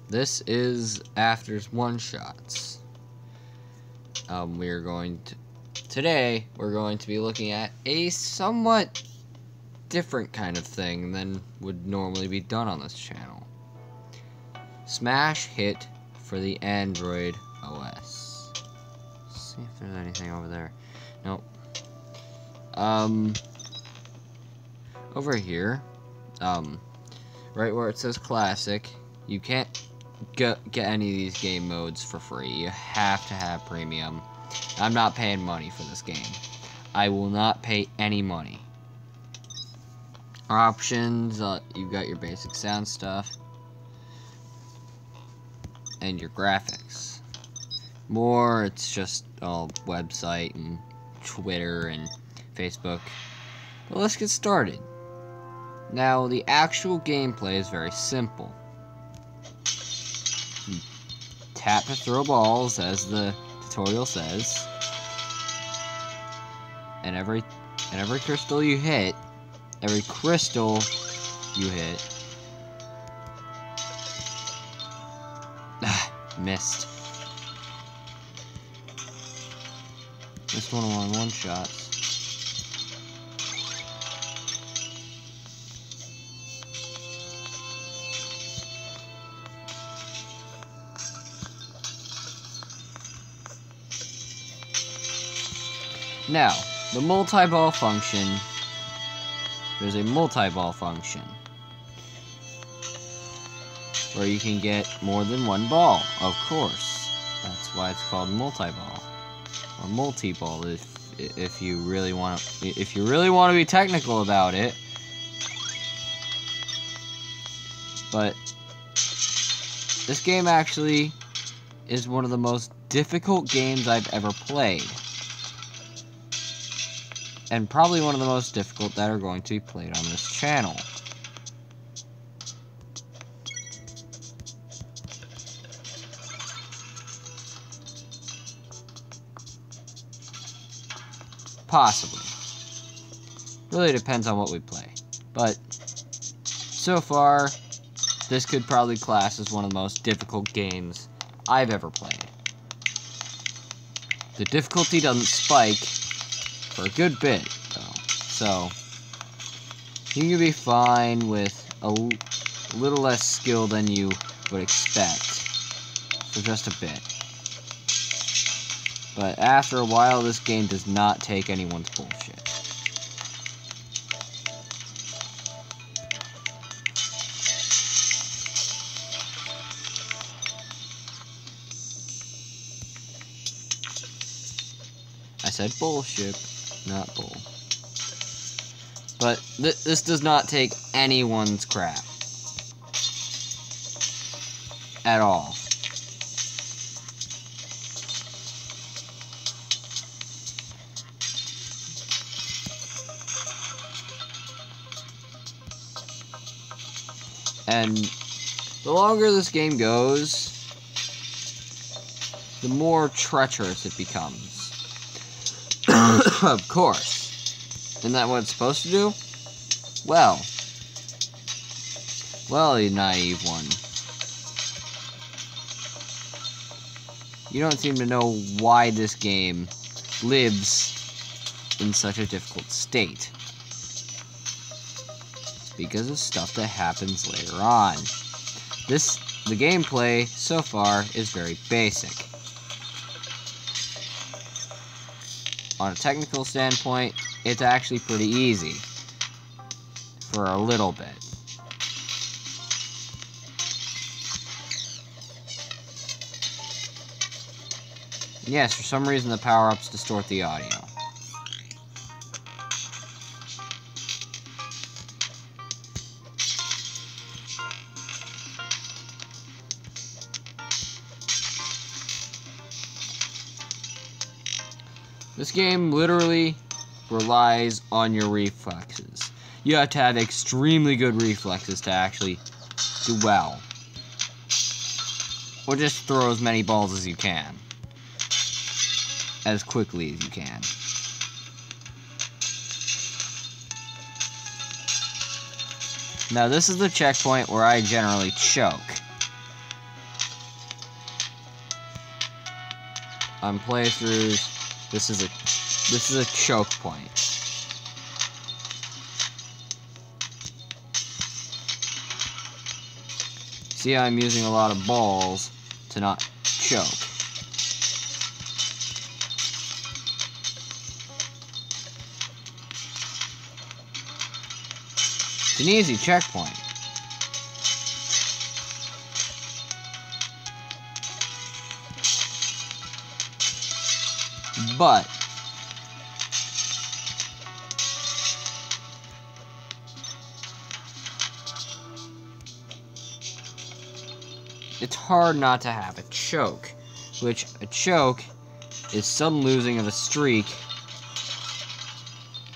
this is After's One Shots. Today we're going to be looking at a somewhat different kind of thing than would normally be done on this channel. Smash Hit for the Android OS. Let's see if there's anything over there. Nope. Over here, right where it says Classic, you can't get any of these game modes for free. You have to have premium. I'm not paying money for this game. I will not pay any money. Options, you've got your basic sound stuff and your graphics. More, it's just all website and Twitter and Facebook. But let's get started. Now, the actual gameplay is very simple. You tap to throw balls, as the tutorial says, and every crystal you hit, missed. Missed one shots. Now, the multi-ball function, there's a multi-ball function where you can get more than one ball, of course. That's why it's called multi-ball, or multi-ball if you really want to be technical about it. But this game actually is one of the most difficult games I've ever played. And probably one of the most difficult that are going to be played on this channel. Possibly. Really depends on what we play. But so far, this could probably class as one of the most difficult games I've ever played. The difficulty doesn't spike for a good bit, though, so you can be fine with a little less skill than you would expect for just a bit. But after a while, this game does not take anyone's bullshit. I said bullshit. Not bull. But this does not take anyone's crap. At all. And the longer this game goes, the more treacherous it becomes. Of course. Isn't that what it's supposed to do? Well, you naive one. You don't seem to know why this game lives in such a difficult state. It's because of stuff that happens later on. The gameplay so far is very basic. On a technical standpoint, it's actually pretty easy. For a little bit. Yes, for some reason the power-ups distort the audio. This game literally relies on your reflexes. You have to have extremely good reflexes to actually do well. Or just throw as many balls as you can. As quickly as you can. Now this is the checkpoint where I generally choke. on playthroughs, this is a choke point. See how I'm using a lot of balls to not choke. It's an easy checkpoint. But it's hard not to have a choke, which a choke is sudden losing of a streak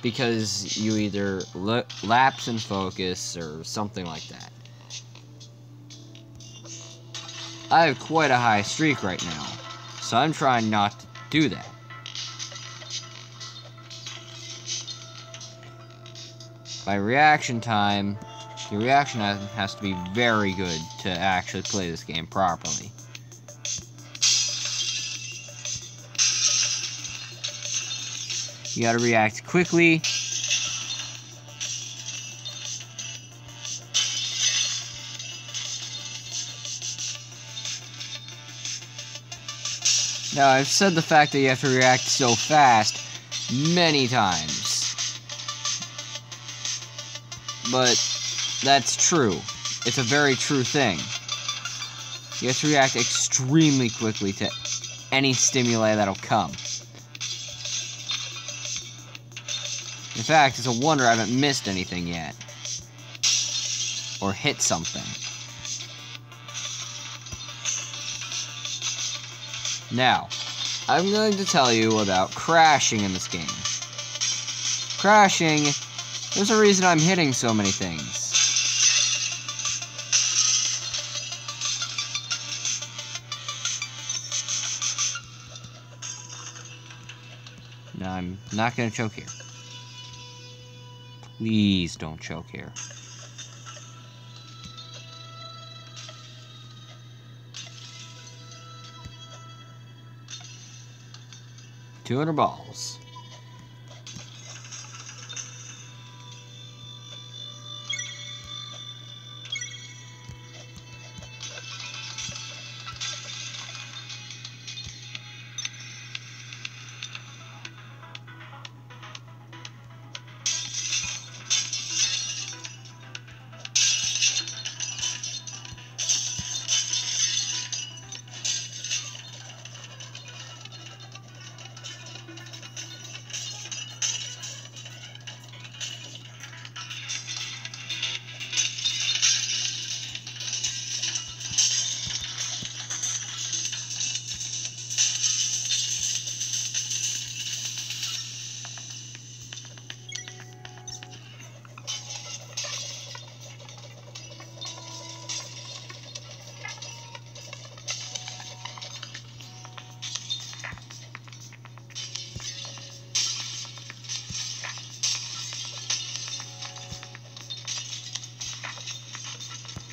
because you either lapse in focus or something like that. I have quite a high streak right now, so I'm trying not to do that. By reaction time, your reaction has to be very good to actually play this game properly. You gotta react quickly. Now, I've said the fact that you have to react so fast many times. But that's true. It's a very true thing. You have to react extremely quickly to any stimuli that'll come. In fact, it's a wonder I haven't missed anything yet. Or hit something. Now, I'm going to tell you about crashing in this game. Crashing, there's a reason I'm hitting so many things. Now, I'm not going to choke here. Please don't choke here. $200 balls.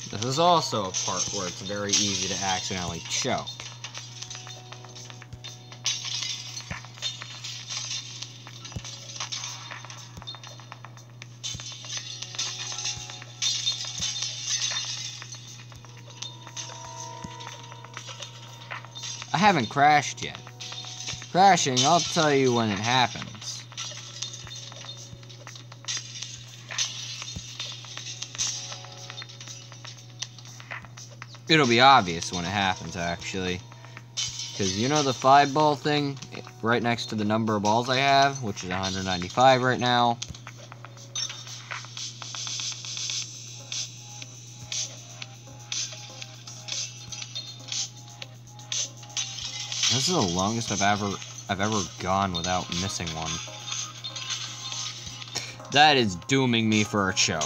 This is also a part where it's very easy to accidentally choke. I haven't crashed yet. Crashing, I'll tell you when it happens. It'll be obvious when it happens, actually. Because you know the 5-ball thing right next to the number of balls I have, which is 195 right now. This is the longest I've ever gone without missing one. That is dooming me for a choke.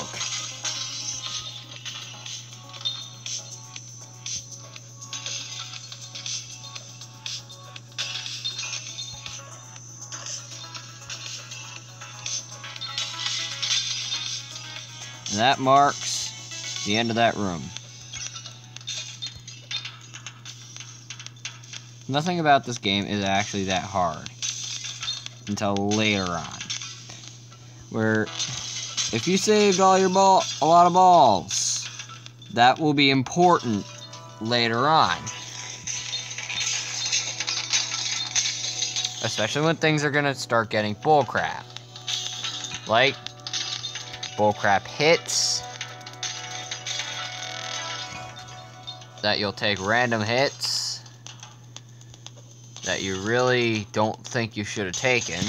And that marks the end of that room. Nothing about this game is actually that hard until later on, where if you saved all your a lot of balls, that will be important later on. Especially when things are gonna start getting bullcrap. Like bullcrap hits. That you'll take random hits that you really don't think you should have taken.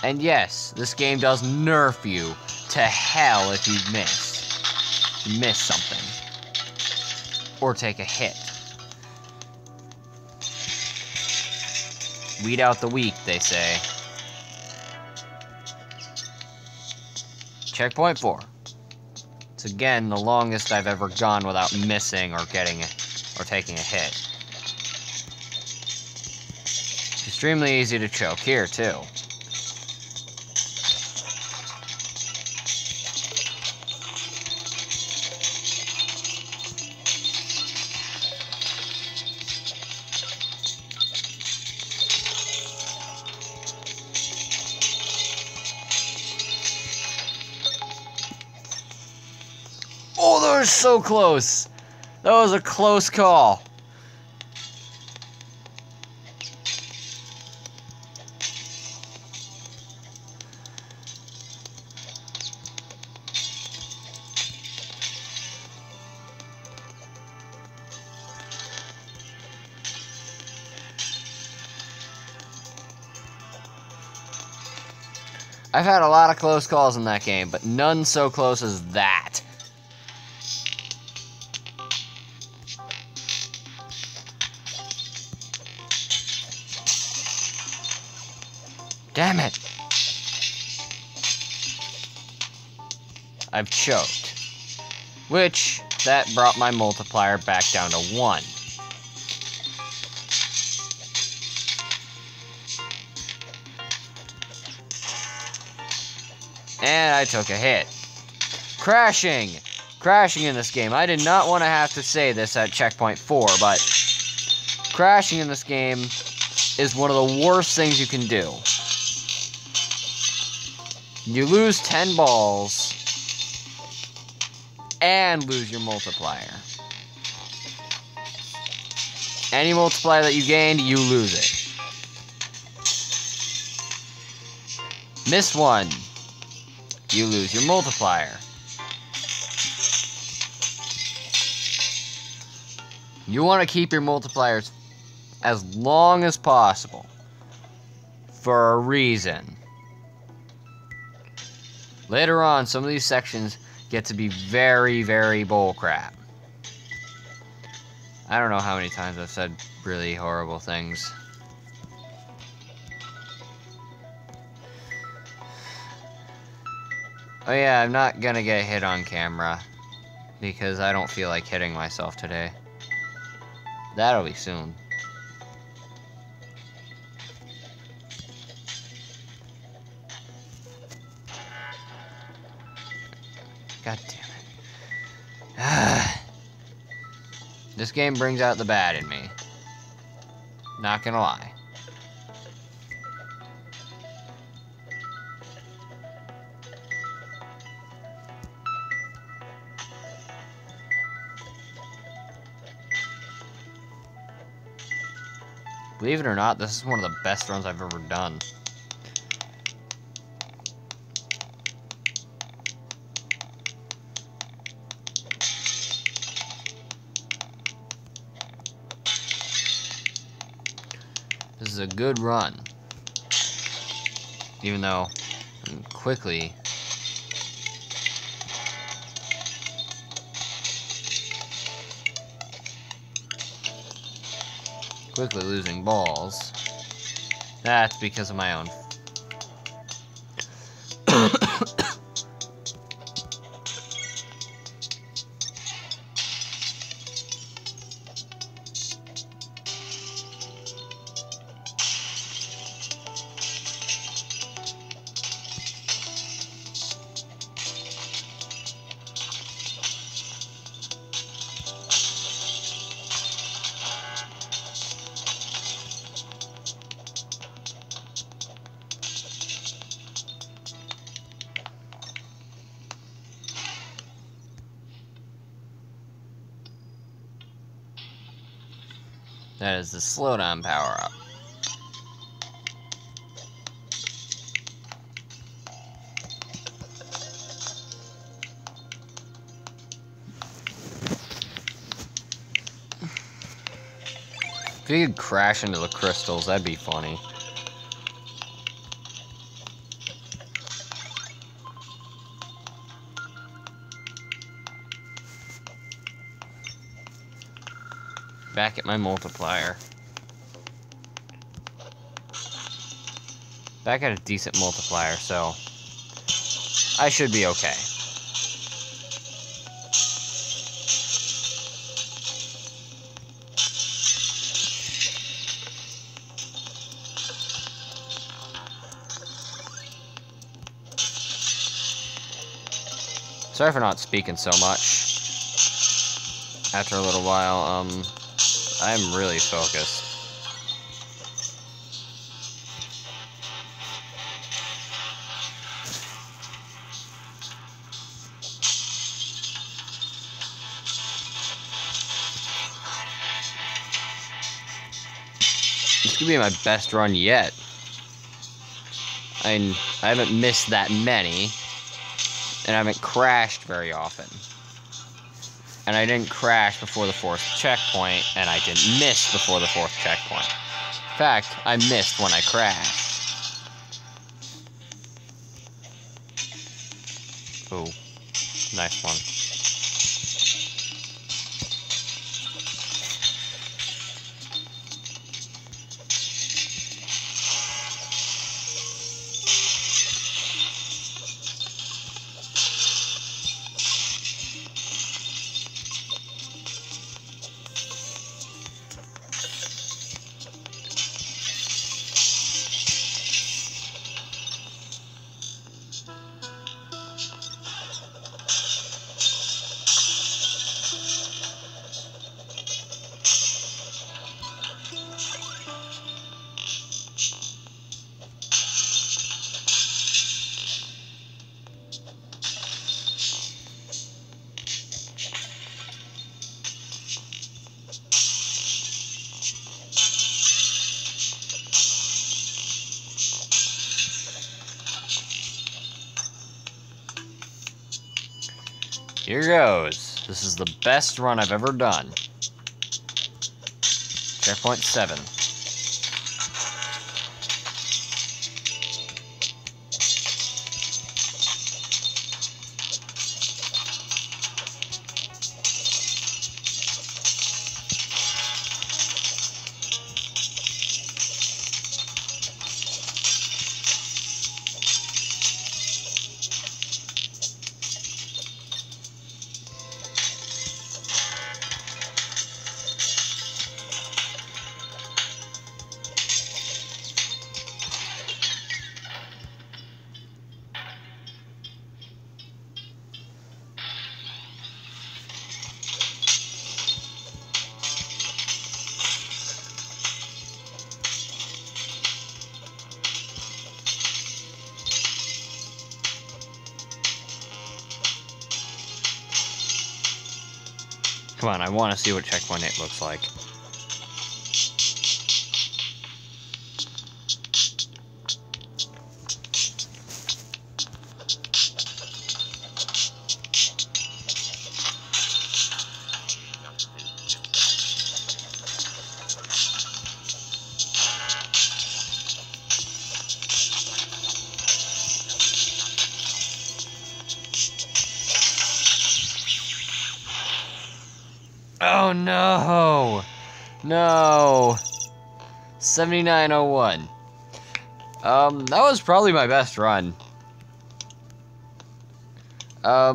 And yes, this game does nerf you to hell if you miss something. Or take a hit. Weed out the weak, they say. Checkpoint 4. It's again the longest I've ever gone without missing or getting or taking a hit. Extremely easy to choke here too. Oh, that was so close. That was a close call. I've had a lot of close calls in that game, but none so close as that. Damn it! I've choked. Which, that brought my multiplier back down to 1. And I took a hit. Crashing! Crashing in this game. I did not want to have to say this at checkpoint 4, but crashing in this game is one of the worst things you can do. You lose 10 balls and lose your multiplier. Any multiplier that you gained, you lose it. Miss 1, you lose your multiplier. You want to keep your multipliers as long as possible for a reason. Later on, some of these sections get to be very, very bullcrap. I don't know how many times I've said really horrible things. Oh yeah, I'm not gonna get hit on camera because I don't feel like hitting myself today. That'll be soon. God damn it. This game brings out the bad in me. Not gonna lie. Believe it or not, this is one of the best runs I've ever done. This is a good run. Even though I'm quickly losing balls. That's because of my own. That is the slowdown power-up. If you could crash into the crystals, that'd be funny. Back at my multiplier. Back at a decent multiplier, so I should be okay. Sorry for not speaking so much. After a little while, I'm really focused. This could be my best run yet. I haven't missed that many. And I haven't crashed very often. And I didn't crash before the 4th checkpoint, and I didn't miss before the 4th checkpoint. In fact, I missed when I crashed. Ooh, nice one. Here goes. This is the best run I've ever done. Checkpoint 7. Come on, I want to see what checkpoint 8 looks like. Oh no! No! 7901. That was probably my best run. I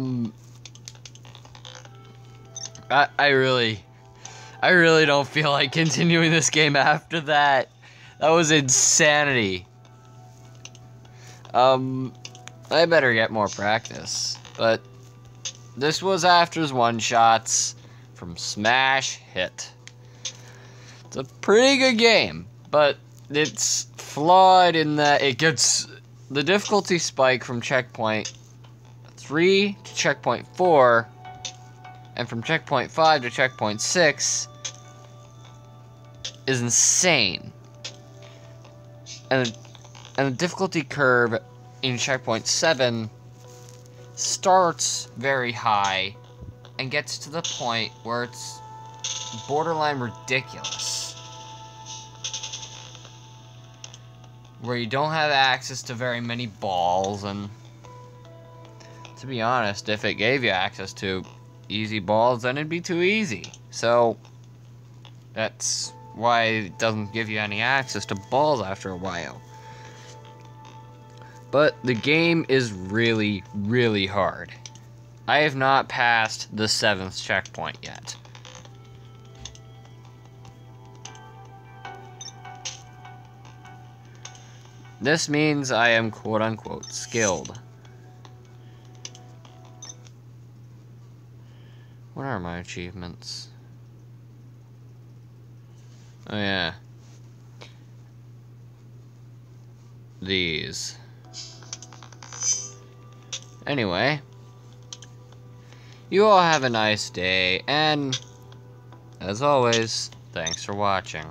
really don't feel like continuing this game after that. That was insanity. I better get more practice. But this was After's one-shots from Smash Hit. It's a pretty good game, but it's flawed in that it gets the difficulty spike from checkpoint 3 to checkpoint 4, and from checkpoint 5 to checkpoint 6 is insane. And the difficulty curve in Checkpoint 7 starts very high and gets to the point where it's borderline ridiculous. Where you don't have access to very many balls, and to be honest, if it gave you access to easy balls, then it'd be too easy. So that's why it doesn't give you any access to balls after a while. But the game is really, really hard. I have not passed the 7th checkpoint yet. This means I am quote-unquote skilled. What are my achievements? Oh yeah. These. Anyway. You all have a nice day, and as always, thanks for watching.